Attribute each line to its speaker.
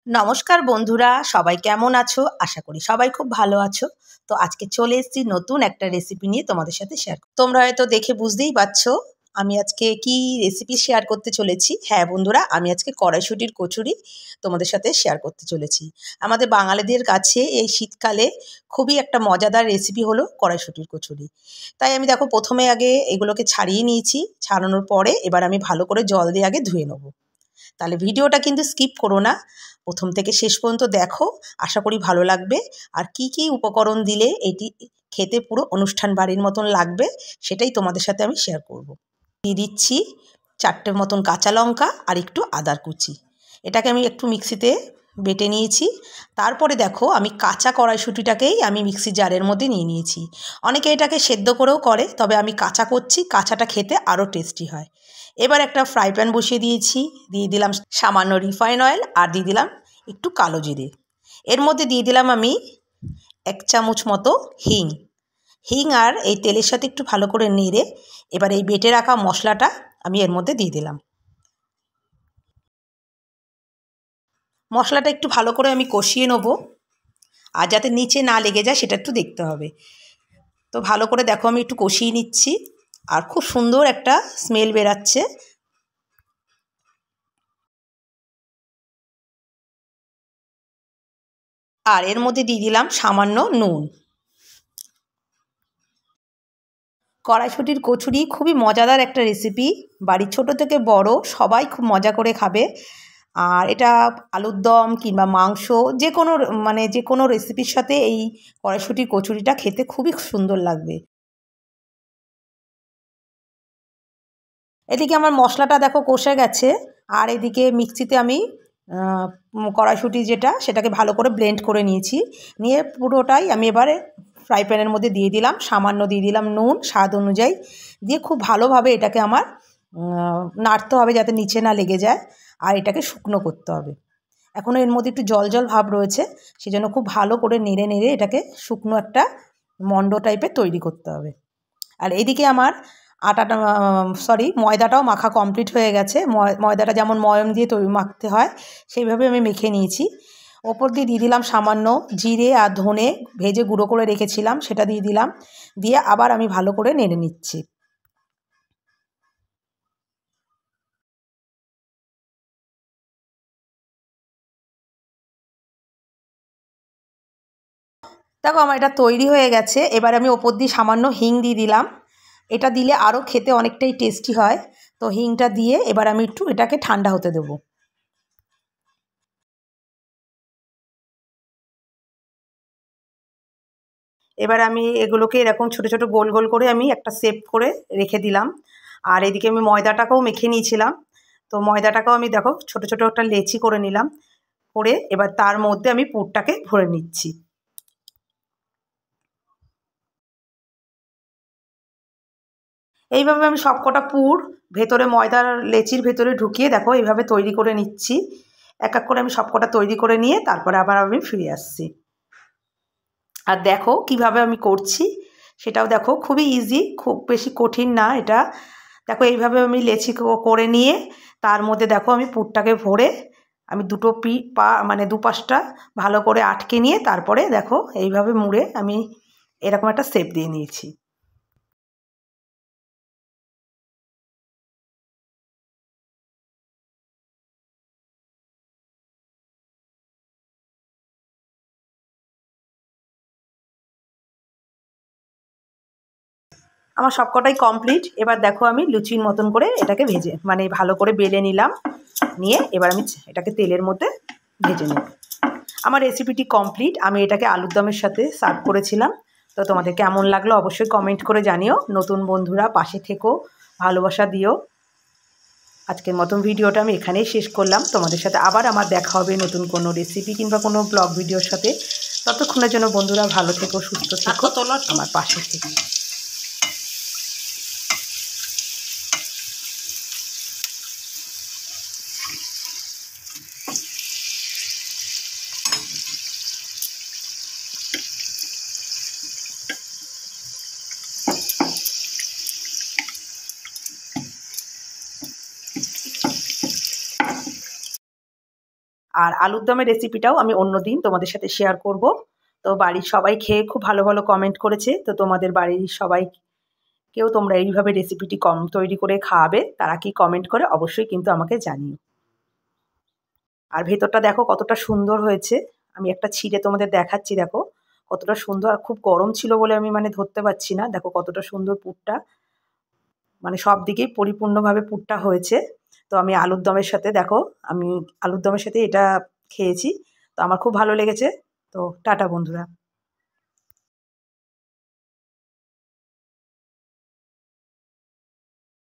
Speaker 1: নমস্কার বন্ধুরা, সবাই কেমন আছো? আশা করি সবাই খুব ভালো আছো। তো আজকে চলে এসেছি নতুন একটা রেসিপি নিয়ে তোমাদের সাথে শেয়ার। তোমরা হয়তো দেখে বুঝতেই পারছো আমি আজকে কি রেসিপি শেয়ার করতে চলেছি। হ্যাঁ বন্ধুরা, আমি আজকে কড়াইশুঁটির কচুরি তোমাদের সাথে শেয়ার করতে চলেছি। আমাদের বাঙালিদের কাছে এই শীতকালে খুবই একটা মজাদার রেসিপি হলো কড়াইশুঁটির কচুরি। তাই আমি দেখো প্রথমে আগে এগুলোকে ছাড়িয়ে নিয়েছি। ছাড়ানোর পরে এবার আমি ভালো করে জল দিয়ে আগে ধুয়ে নেবো। তাহলে ভিডিওটা কিন্তু স্কিপ করো না, প্রথম থেকে শেষ পর্যন্ত দেখো, আশা করি ভালো লাগবে। আর কি কি উপকরণ দিলে এটি খেতে পুরো অনুষ্ঠান বাড়ির মতন লাগবে সেটাই তোমাদের সাথে আমি শেয়ার করব। দিয়ে দিচ্ছি 4টে মতন কাঁচা লঙ্কা আর একটু আদার কুচি। এটাকে আমি একটু মিক্সিতে বেটে নিয়েছি। তারপরে দেখো আমি কাঁচা কড়াইশুঁটিটাকেই আমি মিক্সি জারের মধ্যে নিয়ে নিয়েছি। অনেকে এটাকে সেদ্ধ করেও করে, তবে আমি কাঁচা করছি, কাঁচাটা খেতে আরও টেস্টি হয়। এবার একটা ফ্রাই প্যান বসিয়ে দিয়েছি, দিয়ে দিলাম সামান্য রিফাইন অয়েল আর দিয়ে দিলাম একটু কালো জিরে। এর মধ্যে দিয়ে দিলাম আমি 1 চামচ মতো হিং। আর এই তেলের সাথে একটু ভালো করে নেড়ে এবার এই বেটে রাখা মশলাটা আমি এর মধ্যে দিয়ে দিলাম। মশলাটা একটু ভালো করে আমি কষিয়ে নেব, আর যাতে নিচে না লেগে যায় সেটা একটু দেখতে হবে। তো ভালো করে দেখো আমি একটু কষিয়ে নিচ্ছি, আর খুব সুন্দর একটা স্মেল বেরাচ্ছে। আর এর মধ্যে দিয়ে দিলাম সামান্য নুন। কড়াইশুঁটির কচুরি খুবই মজাদার একটা রেসিপি, বাড়ির ছোট থেকে বড় সবাই খুব মজা করে খাবে। আর এটা আলুর দম কিংবা মাংস যে কোনো রেসিপির সাথে এই কড়াইশুঁটির কচুরিটা খেতে খুবই সুন্দর লাগবে। এদিকে আমার মশলাটা দেখো কষে গেছে, আর এদিকে মিক্সিতে আমি কড়াইশুঁটি সেটাকে ভালো করে ব্লেন্ড করে নিয়েছি। নিয়ে পুরোটাই আমি এবারে ফ্রাই প্যানের মধ্যে দিয়ে দিলাম, সামান্য দিয়ে দিলাম নুন স্বাদ অনুযায়ী, দিয়ে খুব ভালোভাবে এটাকে আমার নাড়তে হবে যাতে নিচে না লেগে যায়। আর এটাকে শুকনো করতে হবে। এখনও এর মধ্যে একটু জল জল ভাব রয়েছে, সেজন্য খুব ভালো করে নেড়ে নেড়ে এটাকে শুকনো একটা মণ্ড টাইপের তৈরি করতে হবে। আর এইদিকে আমার ময়দাটাও মাখা কমপ্লিট হয়ে গেছে। ময়দাটা যেমন ময়ম দিয়ে মাখতে হয় সেইভাবে আমি মেখে নিয়েছি। ওপর দিয়ে দিয়ে দিলাম সামান্য জিরে আর ধনে ভেজে গুঁড়ো করে রেখেছিলাম, সেটা দিয়ে দিলাম। দিয়ে আবার আমি ভালো করে নেড়ে নিচ্ছি। দেখো আমার এটা তৈরি হয়ে গেছে। এবার আমি ওপর দিয়ে সামান্য হিং দিয়ে দিলাম। এটা দিলে আরও খেতে অনেকটাই টেস্টি হয়। তো হিংটা দিয়ে এবার আমি একটু এটাকে ঠান্ডা হতে দেবো। এবার আমি এগুলোকে এরকম ছোট ছোট গোল গোল করে আমি একটা শেপ করে রেখে দিলাম। আর এদিকে আমি ময়দাটাকেও মেখে নিয়েছিলাম। তো ময়দাটাকেও আমি দেখো ছোট ছোট একটা লেচি করে নিলাম। করে এবার তার মধ্যে আমি পুরটাকে ভরে নিচ্ছি। এইভাবে আমি সবকটা পুর ভেতরে ময়দার লেচির ভেতরে ঢুকিয়ে দেখো এইভাবে তৈরি করে নিচ্ছি। এক এক করে আমি সবকটা তৈরি করে নিয়ে তারপরে আবার আমি ফিরে আসছি। আর দেখো কিভাবে আমি করছি সেটাও দেখো, খুবই ইজি, খুব বেশি কঠিন না এটা। দেখো এইভাবে আমি লেচি করে নিয়ে তার মধ্যে দেখো আমি পুরটাকে ভরে আমি দুটো দুপাশটা ভালো করে আটকে নিয়ে তারপরে দেখো এইভাবে মুড়ে আমি এরকম একটা শেপ দিয়ে নিয়েছি। আমার সবকটাই কমপ্লিট। এবার দেখো আমি লুচির মতন করে এটাকে ভেজে ভালো করে বেলে নিলাম। নিয়ে এবার আমি এটাকে তেলের মধ্যে ভেজে নেব। আমার রেসিপিটি কমপ্লিট। আমি এটাকে আলুর দমের সাথে সার্ভ করেছিলাম। তো তোমাদের কেমন লাগলো অবশ্যই কমেন্ট করে জানিও। নতুন বন্ধুরা পাশে থেকো, ভালোবাসা দিও। আজকের মতন ভিডিওটা আমি এখানেই শেষ করলাম। তোমাদের সাথে আবার আমার দেখা হবে নতুন কোনো রেসিপি কিংবা কোনো ব্লগ ভিডিওর সাথে। ততক্ষণের জন্য বন্ধুরা ভালো থেকো, সুস্থ থেকো, আমার পাশে থেকো। আর আলুর দমের রেসিপিটাও আমি অন্য দিন তোমাদের সাথে শেয়ার করব। তো বাড়ির সবাই খেয়ে খুব ভালো ভালো কমেন্ট করেছে। তো তোমাদের বাড়ির সবাইকেও তোমরা এইভাবে রেসিপিটি তৈরি করে খাওয়াবে, তারা কি কমেন্ট করে অবশ্যই কিন্তু আমাকে জানিও। আর ভেতরটা দেখো কতটা সুন্দর হয়েছে, আমি একটা ছিঁড়ে তোমাদের দেখাচ্ছি। দেখো কতটা সুন্দর, আর খুব গরম ছিল বলে আমি ধরতে পারছি না। দেখো কতটা সুন্দর পুরটা, সব দিকেই পরিপূর্ণভাবে পুরটা হয়েছে। তো আমি আলুর দমের সাথে দেখো, আমি আলুর দমের সাথে এটা খেয়েছি, তো আমার খুব ভালো লেগেছে। তো টাটা বন্ধুরা।